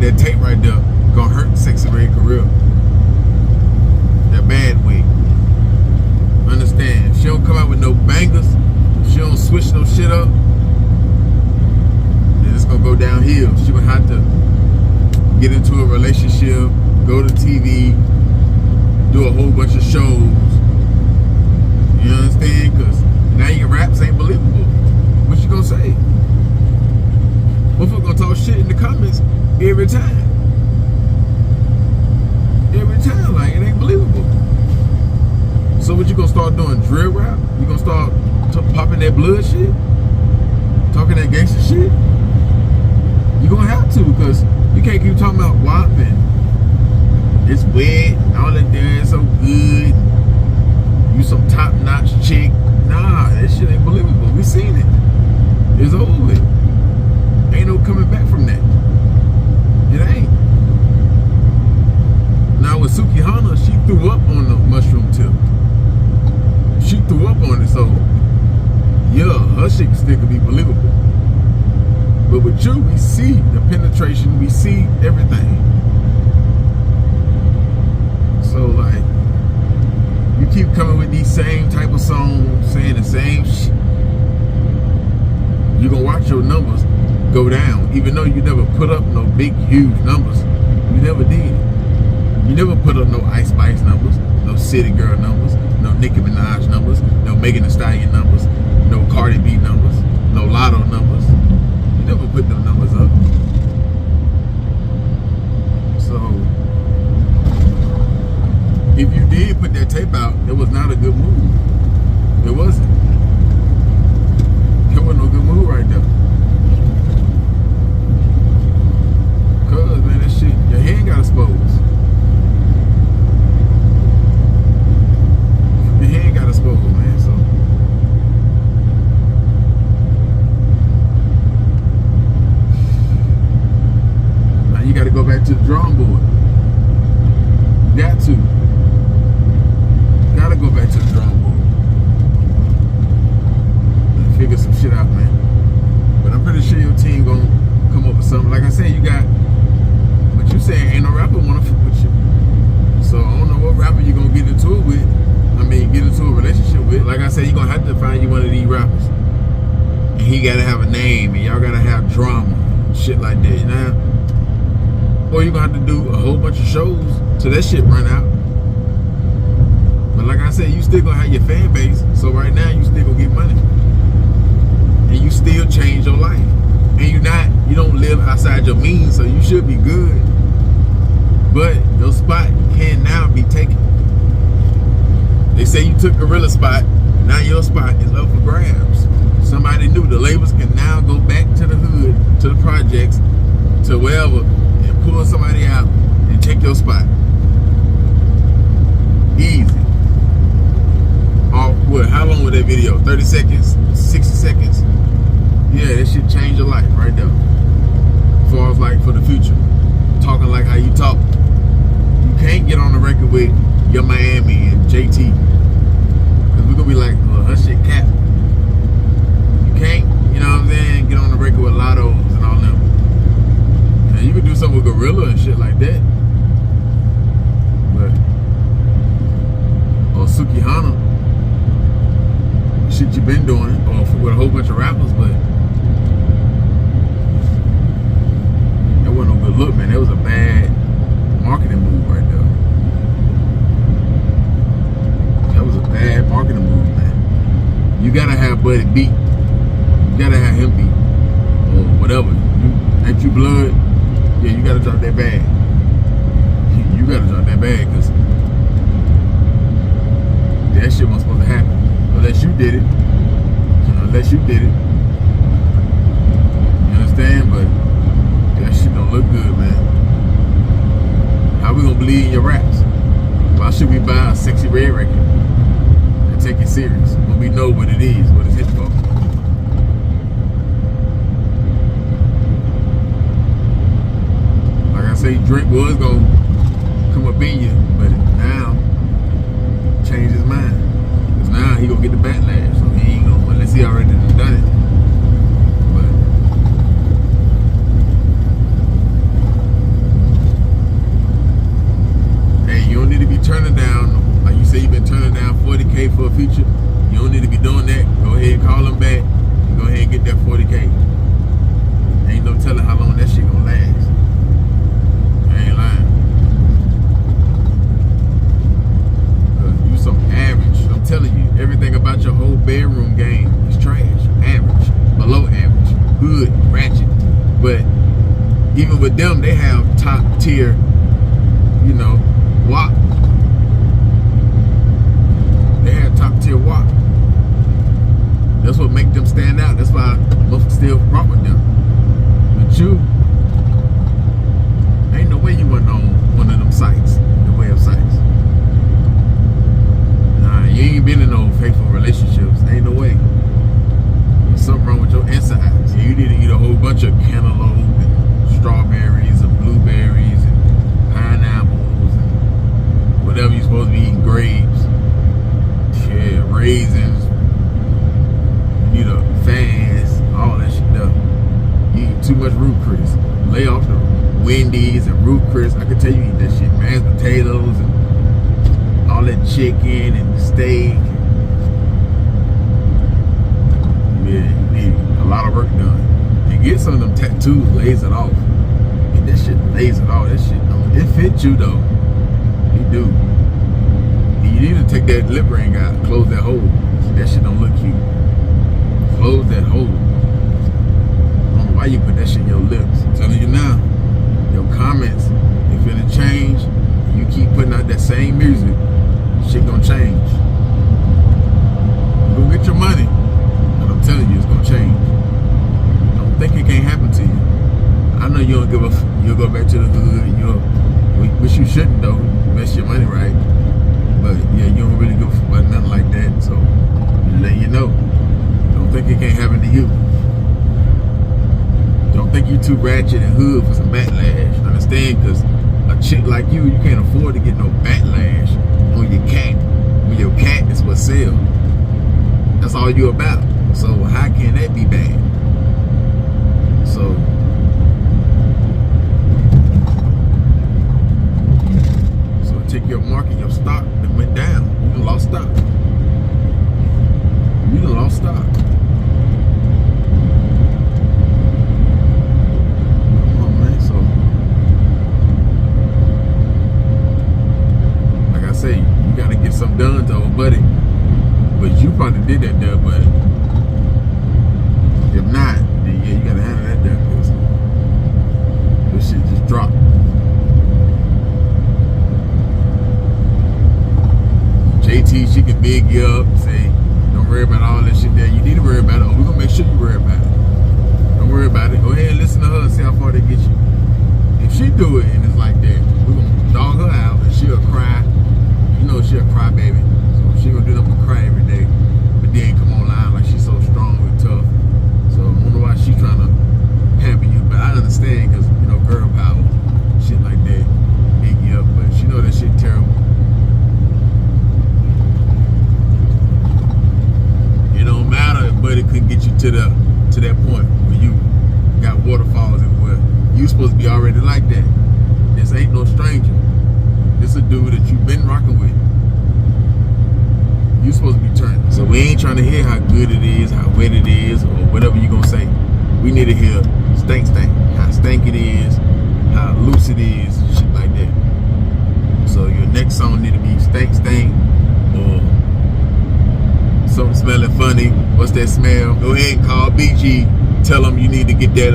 that tape right there gonna hurt Sexy Red career. That bad way. Understand? If she don't come out with no bangers, if she don't switch no shit up, then it's gonna go downhill. She gonna have to get into a relationship, go to TV, do a whole bunch of shows. You understand? Because now your raps ain't believable. What you gonna say? Motherfucker gonna talk shit in the comments every time. Every time, like it ain't believable. So what you gonna start doing? Drill rap? You gonna start popping that blood shit? Talking that gangster shit? You gonna have to, because you can't keep talking about WAP and it's wet, all that there is so good. You some top-notch chick. Nah, that shit ain't believable. We seen it. It's over with. Ain't no coming back from that. It ain't. Now with Suki Hana, she threw up on the mushroom tip. She threw up on it, so yeah, her shit still could be believable. But with you, we see the penetration, we see everything. So like, you keep coming with these same type of songs, saying the same shit. You gonna watch your numbers go down, even though you never put up no big, huge numbers. You never did. You never put up no Ice Spice numbers, no City Girl numbers, no Nicki Minaj numbers, no Megan Thee Stallion numbers, no Cardi B numbers, no Lotto numbers. You never put them numbers up. So, if you did put that tape out, it was not a good move. It wasn't. It wasn't no good move right there. Cause, man, that shit, your hand got exposed. Your hand got exposed, man, so. Now you gotta go back to the drawing board. You got to. Gotta go back to the drawing board and figure some shit out, man. But I'm pretty sure your team gonna come up with something. Like I said, you got, but you saying ain't no rapper wanna fuck with you. So I don't know what rapper you gonna get into it with. I mean, get into a relationship with. Like I said, you gonna have to find you one of these rappers, and he gotta have a name, and y'all gotta have drama, shit like that, you know? Or you gonna have to do a whole bunch of shows till that shit run out. But like I said, you still gonna have your fan base. So right now, you still gonna get money, and you still change your life. And you don't live outside your means, so you should be good. But your spot can now be taken. They say you took Gorilla spot, now your spot is up for grabs. Somebody new. The labels can now go back to the hood, to the projects, to wherever, and pull somebody out and take your spot. Easy. What? How long was that video? 30 seconds? 60 seconds? Yeah, that shit change your life right there. As far as like for the future. Talking like how you talk. You can't get on the record with your Miami and JT. Cause we're gonna be like, well, her shit cap. You can't, you know what I'm saying, get on the record with Lottos and all them. And you can do something with Gorilla and shit like that. But, or Suki Hana. Shit you been doing, or with a whole bunch of rappers, but that wasn't no good look, man. That was a bad marketing move right there. That was a bad marketing move, man. You gotta have Buddy beat. You gotta have him beat, or whatever. Ain't you blood? Yeah, you gotta drop that bag. You gotta drop that bag, cause that shit wasn't supposed to happen. Unless you did it. Unless you did it. You understand? But that shit don't look good, man. How we gonna believe in your raps? Why should we buy a Sexy Red record and take it serious when we know what it is, what it's hit for? Like I say, Drake was gonna come up in you, but now changed his mind. Now he gonna get the backlash, so he ain't gonna, unless he already done it. But turning down, like you say, you've been turning down 40K for a feature. You don't need to be doing that. Go ahead and call them back and go ahead and get that 40K. Ain't no telling how long that shit gonna last. I ain't lying. Cause you some average. I'm telling you, everything about your whole bedroom game is trash. Average, below average, good, ratchet. But even with them, they have top tier, you know, WAP. They have top tier WAP. That's what make them stand out. That's why motherfuckers still rock with them. But you, ain't no way you went on one of them sites, the websites. Nah, you ain't been in no faithful relationships. Ain't no way. There's something wrong with your insides. You need to eat a whole bunch of cantaloupe and strawberries and blueberries and pineapples and whatever you're supposed to be eating, grapes, yeah, raisins. You need a fast, all that shit up. You eat too much root Chris. Lay off the Wendy's and root Chris. I can tell you eat that shit. Mashed potatoes and all that chicken and steak. Yeah, you need a lot of work done. And get some of them tattoos, lays it off. Get that shit lasered off. That shit don't, it fit you though. You do. And you need to take that lip ring out, close that hole. That shit don't look cute. Close that hole. I don't know why you put that shit in your lips. I'm telling you now, your comments, if finna change, you keep putting out that same music, shit gonna change. You gonna get your money, but I'm telling you, it's gonna change. Don't think it can't happen to you. I know you don't give a you'll go back to the hood, which you shouldn't though, invest your money right. But yeah, you don't really give a fuck about nothing like that, so I'm letting you know. Don't think it can't happen to you. Don't think you too ratchet and hood for some backlash. Understand? Because a chick like you can't afford to get no backlash on your cat. When your cat is for sale. That's all you about. So how can that be bad? So take your market, your stock that went down. You done lost stock. You done lost stock. Come on, man. So, like I say, you gotta get something done to old buddy. But you probably did that there, but if not, then yeah, you gotta handle that there, because this shit just dropped. JT, she can big you up and say, don't worry about all that shit there. You need to worry about it. Oh, we're gonna make sure you worry about it. Don't worry about it. Go ahead and listen to her and see how far they get you. If she do it and it's like that, we're gonna dog her out and she'll cry. You know she'll cry, baby. So she gonna do nothing but cry every day. But then come online like she's so strong and tough. So I don't know why she's trying to pamper you, but I understand, because you know, girl power, shit like that, big you up. But she know that shit terrible. It don't matter if buddy couldn't get you to that point where you got waterfalls everywhere. You supposed to be already like that. This ain't no stranger. This a dude that you've been rocking with. You supposed to be turning. So we ain't trying to hear how good it is, how wet it is, or whatever you gonna say. We need to hear stank, how stank it is, how loose it is, shit like that. So your next song need to be stank, or something smelling funny. What's that smell? Go ahead and call BG. Tell them you need to get that,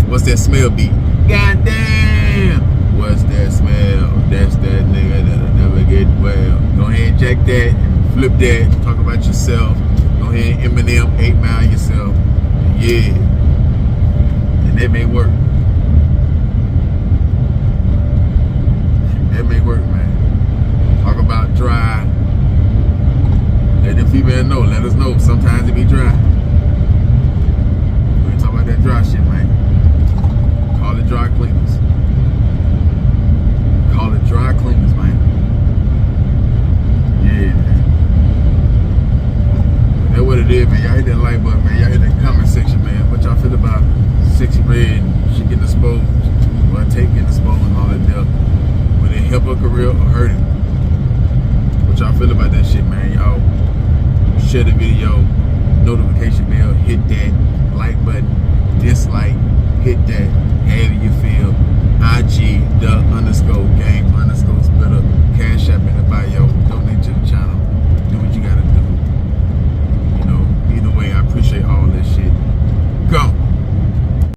what's that smell beat? God damn! What's that smell? That's that nigga that'll never get well. Go ahead and check that and flip that. Talk about yourself. Go ahead and Eminem 8 Mile yourself. Yeah. And that may work. That may work, man. Talk about dry. Let the female know. Let us know. Sometimes it be dry. We talk about that dry shit, man. Call it dry cleaners. Call it dry cleaners, man. Yeah, man. That's what it is, man. Y'all hit that like button, man. Y'all hit that comment section, man. What y'all feel about Sexy Red and she getting exposed? Or Tate getting exposed and all that stuff? Will it help her career or hurt it? y'all feel about that shit, man. Y'all share the video, notification bell, hit that like button, dislike, hit that